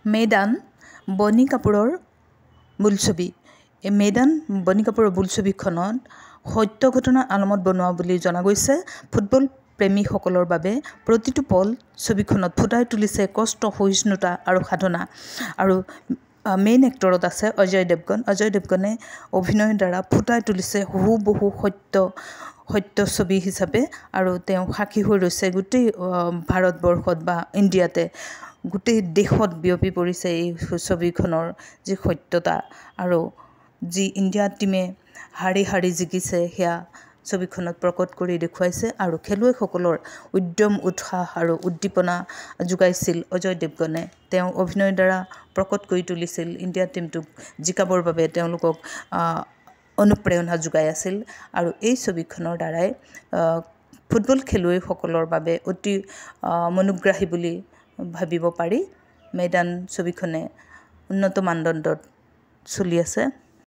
মেদান বনি কাপুৰৰ বোলছবি। এই মেদান বনি কাপুৰৰ বোলছবিখনত সত্য ঘটনাৰ আলমত বনোৱা বুলি জনা গৈছে। ফুটবল প্ৰেমীসকলৰ বাবে প্ৰতিটো পল ছবিখনত ফুটাই তুলিছে কষ্ট, সহিষ্ণুতা আৰু সাধনা। আৰু মেইন এক্টৰত আছে অজয় দেৱগন। অজয় দেৱগনে অভিনয়ৰ দ্বাৰা ফুটাই তুলিছে হুবহু সত্য ছবি হিচাপে, আৰু তেওঁ সাক্ষী হৈ ৰৈছে গোটেই ভাৰতবৰ্ষত বা ইণ্ডিয়াতে, গোটেই দেশত বিয়পি পৰিছে এই ছবিখনৰ যি সত্যতা, আৰু যি ইণ্ডিয়া টীমে হাৰি হাৰি জিকিছে সেয়া ছবিখনত প্ৰকট কৰি দেখুৱাইছে। আৰু খেলুৱৈসকলৰ উদ্যম, উৎসাহ আৰু উদ্দীপনা যোগাইছিল অজয় দেৱগনে। তেওঁ অভিনয়ৰ দ্বাৰা প্ৰকট কৰি তুলিছিল ইণ্ডিয়া টীমটোক জিকাবৰ বাবে, তেওঁলোকক অনুপ্ৰেৰণা যোগাই আছিল। আৰু এই ছবিখনৰ দ্বাৰাই ফুটবল খেলুৱৈসকলৰ বাবে অতি মনোগ্ৰাহী বুলি ভাবিব পাৰি। মেদান ছবিখনে উন্নত মানদণ্ডত চলি আছে।